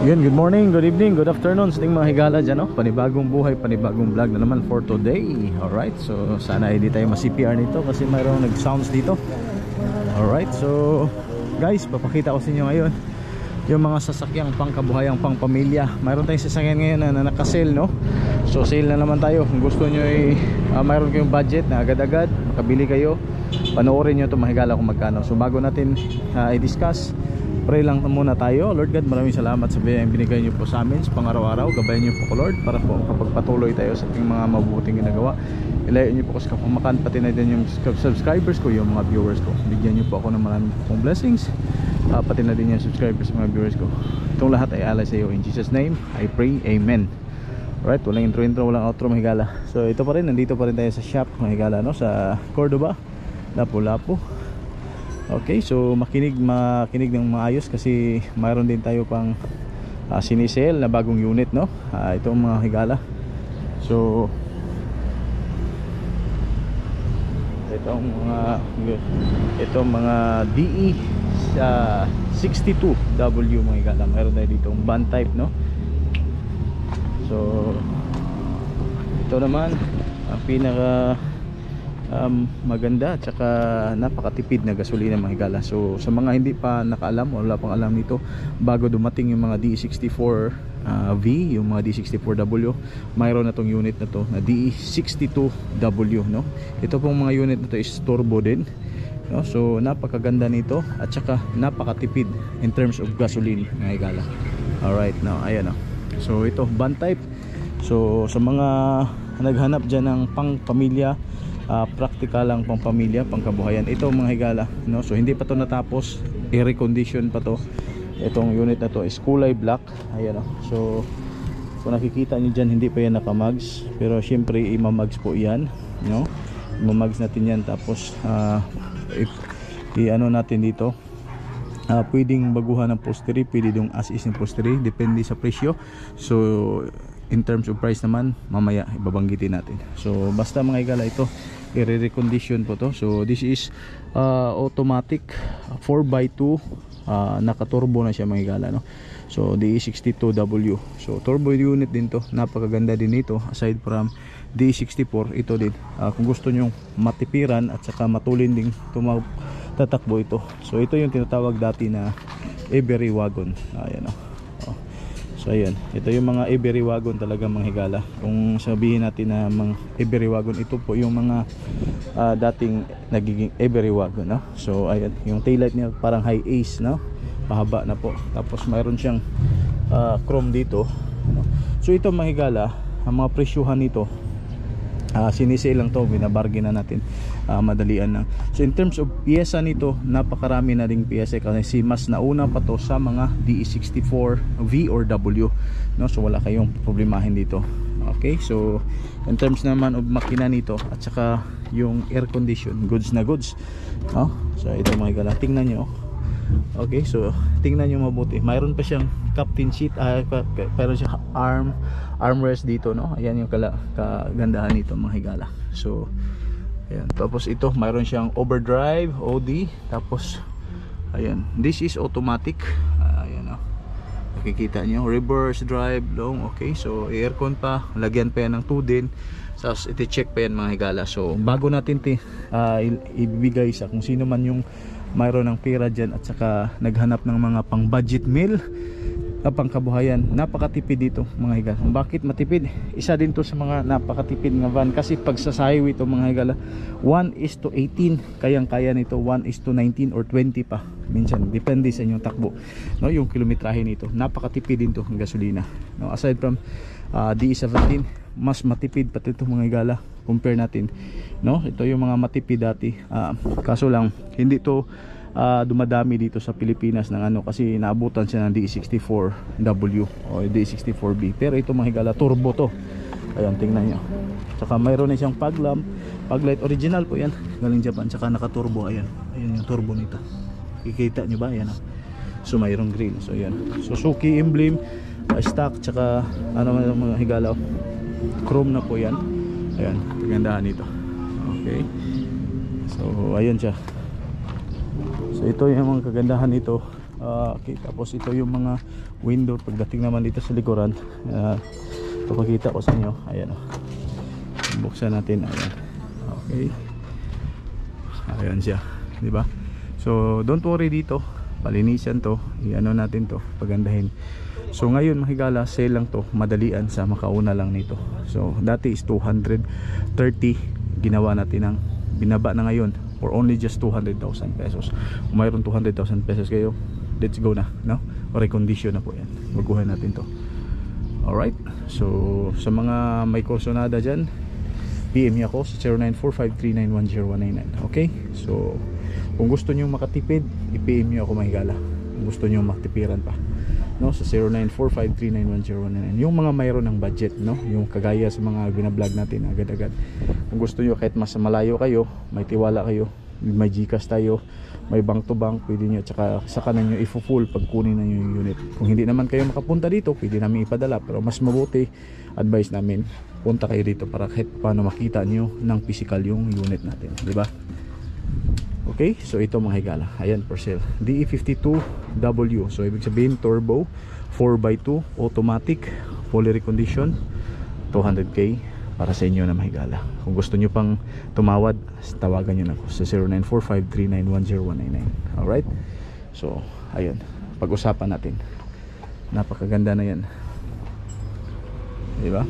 Yun, good morning, good evening, good afternoon sa ating mga higala dyan, no? Panibagong buhay, panibagong vlog na naman for today. Alright, so sana hindi tayo ma-CPR nito kasi mayroong nag-sounds dito. Alright, so guys, papakita ko sa inyo ngayon yung mga sasakyang pangkabuhayang pangpamilya. Mayroon tayong sasakyan ngayon na naka-sale, no? So sale na naman tayo. Kung gusto nyo mayroon kayong budget na agad-agad, makabili kayo, panoorin nyo ito mga higala kung magkano. So bago natin i-discuss, pray lang muna tayo. Lord God, maraming salamat sa biyayang binigay niyo po sa amin sa pang-araw-araw. Gabayan niyo po ko, Lord, para po kapagpatuloy tayo sa ating mga mabubuting ginagawa. Ilayo niyo po ko sa kapamakan, pati na din yung subscribers ko, yung mga viewers ko. Bigyan niyo po ako ng maraming pong blessings, pati na din yung subscribers, mga viewers ko. Itong lahat ay alay sa iyo. In Jesus name, I pray, Amen. Alright, walang intro, walang outro mga higala. So ito pa rin, nandito pa rin tayo sa shop mga higala, no? Sa Cordoba, Lapu-Lapu. Okay, so makinig ng maayos kasi mayroon din tayo pang sinisale na bagong unit, no? Itong mga higala. So itong mga DE 62W mga higala. Mayroon tayo dito van type, no? So ito naman ang pinaka maganda at saka napakatipid na gasolina mga higala. So sa mga hindi pa nakaalam o wala pang alam nito, bago dumating yung mga DE64V, yung mga DE64W, mayroon na tong unit na to na DE62W, no? Ito pong mga unit na to is turbo din, no? So napakaganda nito at saka napakatipid in terms of gasoline mga higala. Alright, now ayan, no? So ito van type. So sa mga naghanap dyan ng pang pamilya, practical lang pang pamilya, pang kabuhayan, ito mga higala, no? So hindi pa to natapos, air condition pa to. Itong unit na to is kulay black. Ayan, no? So kung nakikita nyo dyan, hindi pa yan nakamags, pero syempre imamags po yan, no? Imamags natin yan, tapos i-ano natin dito. Pwedeng baguhan ng postery, pwede dong as is ng postery, depende sa presyo. So in terms of price naman, mamaya ibabanggitin natin. So basta mga higala, ito i-recondition po to. So this is automatic 4x2, naka-turbo na siya mga higala, no? So DE62W. So turbo unit din to, napakaganda din nito. Aside from DE64, ito din kung gusto nyo matipiran at saka matulin ding tatakbo ito. So ito yung tinatawag dati na Every Wagon. Ayan, no? So ayan, ito yung mga Every Wagon talaga mga higala. Kung sabihin natin na mga Every Wagon, ito po yung mga dating nagiging Every Wagon, no? So ayan, yung taillight niya parang high ace, no? Pahaba na po. Tapos mayroon siyang chrome dito, no? So ito mga higala, ang mga presyuhan nito, sinisale lang to, binabargain na natin, madalian na. So in terms of piyesa nito, napakarami na ding piyesa kasi mas nauna pa to sa mga DE64V or W, no? So wala kayong problemahin dito. Okay, so in terms naman of makina nito at saka yung air condition, goods na goods, no? So ito mga higala, tingnan nyo. Okay, so tingnan nyo mabuti, mayroon pa siyang captain seat, pero siya armrest dito, no? Ayan yung kagandahan nito mga higala. So ayan, tapos ito mayroon siyang overdrive, OD, tapos ayan, this is automatic. Ayan, no? Makikita nyo, reverse drive, long. Okay, so aircon pa, lagyan pa yan ng 2 din, tapos iti-check pa yan mga higala. So bago natin ibibigay sa kung sino man yung mayroon ng pera dyan at saka naghanap ng mga pang budget meal, pang kabuhayan, napakatipid dito mga higala. Bakit matipid? Isa din to sa mga napakatipid nga van, kasi pag sa highway ito mga higala, 1:18 kayang-kaya nito, 1:19 or 20 pa minsan, depende sa inyong takbo, no? Yung kilometrahe nito, napakatipid din to ng gasolina, no? Aside from DE17, mas matipid pati ito mga higala, compare natin, no? Ito yung mga matipid dati, kaso lang hindi to dumadami dito sa Pilipinas ng ano, kasi naabutan siya ng DE64W o DE64B, pero ito mga higala, turbo to. Ayan, tingnan nyo, saka mayroon na siyang paglight, original po yan, galing Japan, saka naka-turbo. Ayan, ayan yung turbo nito, kikita nyo ba? Ayan, so mayroong grill. So ayan, Suzuki emblem, stock, saka ano mga higala, chrome na po yan. Ayan, kagandahan nito. Okay, so ayan siya. So ito yung mga kagandahan nito. Okay, tapos ito yung mga window. Pagdating naman dito sa likuran, papakita ko sa inyo. Ayan o, buksan natin. Ayan, okay, ayan siya, di ba? So don't worry dito, palinisan to, i-ano natin to, pagandahin. So ngayon mga higala, sale lang to, madalian sa makauna lang nito. So dati is 230, ginawa natin ng binaba na ngayon for only just 200,000 pesos. Kung mayroon 200,000 pesos kayo, let's go na, no? O recondition na po yan, maguhan natin to. Alright, so sa mga may kursonada dyan, PM niyo ako sa 0945391099. Okay, so kung gusto nyo makatipid, i-PM niyo ako mga higala. Kung gusto nyo maktipiran pa, no, sa 0945391099. Yung mga mayroon ng budget, no, yung kagaya sa mga binablog natin agad-agad. Kung gusto nyo kahit mas malayo kayo, may tiwala kayo, may GCash tayo, may bank to bank, pwede nyo, tsaka saka na nyo i-full pag kunin na nyo yung unit. Kung hindi naman kayo makapunta dito, pwede namin ipadala, pero mas mabuti, advice namin, punta kayo dito para kahit paano makita nyo ng physical yung unit natin, di ba? Okay, so ito mga higala, ayan for sale, DE52W. So ibig sabihin turbo, 4x2, automatic, fully reconditioned, 200k para sa inyo na mahigala. Kung gusto nyo pang tumawad, tawagan nyo na ako sa 0945391099. Alright, so ayun, pag-usapan natin. Napakaganda na yan, diba?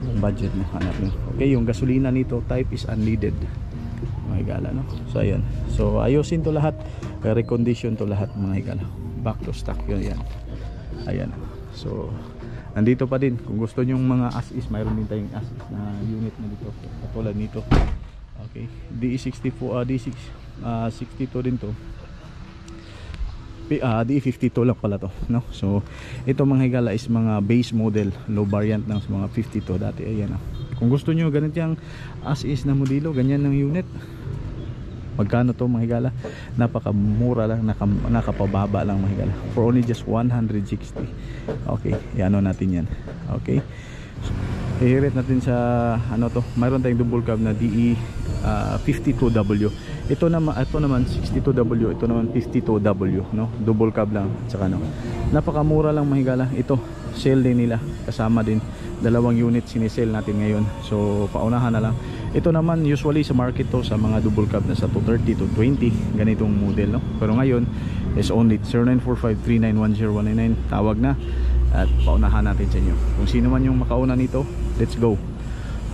Yung budget na hanap nyo. Okay, yung gasolina nito type is unleaded mga higala, no? So ayan, so ayusin to lahat, recondition to lahat mga higala, back to stock yun, yan. Ayan, so nandito pa din. Kung gusto nyong mga as is, mayroon din tayong as is na unit na dito katulad nito. Okay, DE64, D62 din to, DE52 lang pala to, no? So ito mga higala is mga base model, low variant ng mga 52 dati. Ayan, no? Kung gusto nyo ganito yung as is na modelo, ganyan ng unit, magkano to mga higala? Napakamura lang, nakapababa lang mga higala, for only just 160. Okay, iano natin yan. Okay, i-rate natin sa ano to, mayroon tayong double cab na DE 52W. Ito naman 62W, ito naman 52W, no? Double cab lang, tsaka no, napakamura lang mga higala. Ito sale din nila, kasama din dalawang unit sinisale natin ngayon, so paunahan na lang. Ito naman usually sa market to, sa mga double cab na sa 230 to 20 ganitong model, no? Pero ngayon is only 0945391099. Tawag na at paunahan natin sa inyo. Kung sino man yung makauna nito, let's go.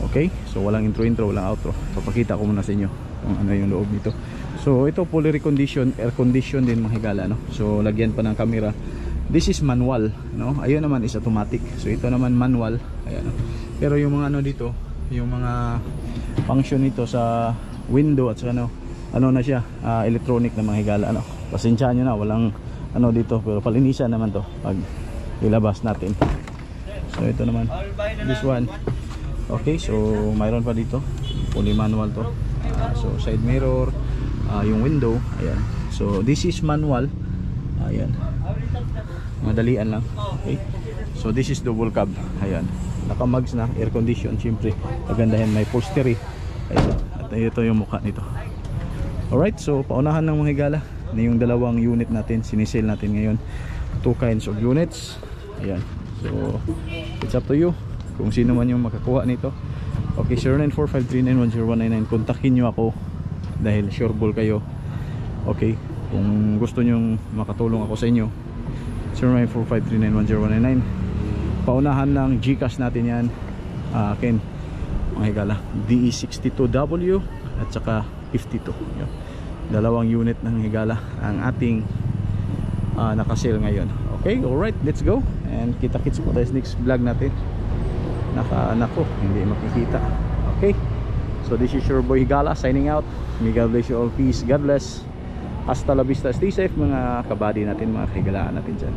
Okay, so walang intro, walang outro. Papakita ko muna sa inyo kung ano yung loob nito. So ito fully reconditioned, air condition din mga higala, no? So lagyan pa ng camera. This is manual, no? Ayun naman is automatic. So ito naman manual. Ayan, no? Pero yung mga ano dito, yung mga function nito sa window at sa ano na siya, electronic na mga higala, ano? Pasensyahan nyo na, walang ano dito, pero palinisan naman to pag ilabas natin. So ito naman, this one. Okay, so mayroon pa dito, fully manual to. So side mirror, yung window, ayan. So this is manual. Ayan, madalian lang. Okay, so this is double cab. Ayan, naka-mugs na, air condition, syempre pagandahin, may upholstery. Ayan, at ito yung mukha nito. Alright, so paunahan ng mga higala na yung dalawang unit natin, sinisale natin ngayon. Two kinds of units. Ayan, so it's up to you kung sino man yung makakuha nito. Okay, 0945391099. Kontakin nyo ako dahil sure ball kayo. Okay, kung gusto nyong makatulong ako sa inyo, 0945391099. Paunahan ng GCash natin yan, Ken, mga higala, DE62W at saka 52. Yun, dalawang unit ng higala ang ating nakasale ngayon. Okay, alright, let's go. And kita-kits po tayo sa next vlog natin. Nako, hindi makikita. Okay, so this is your boy Higala signing out. May God bless you all, peace, God bless. Hasta la vista, stay safe mga kabady natin, mga kahigalaan natin dyan.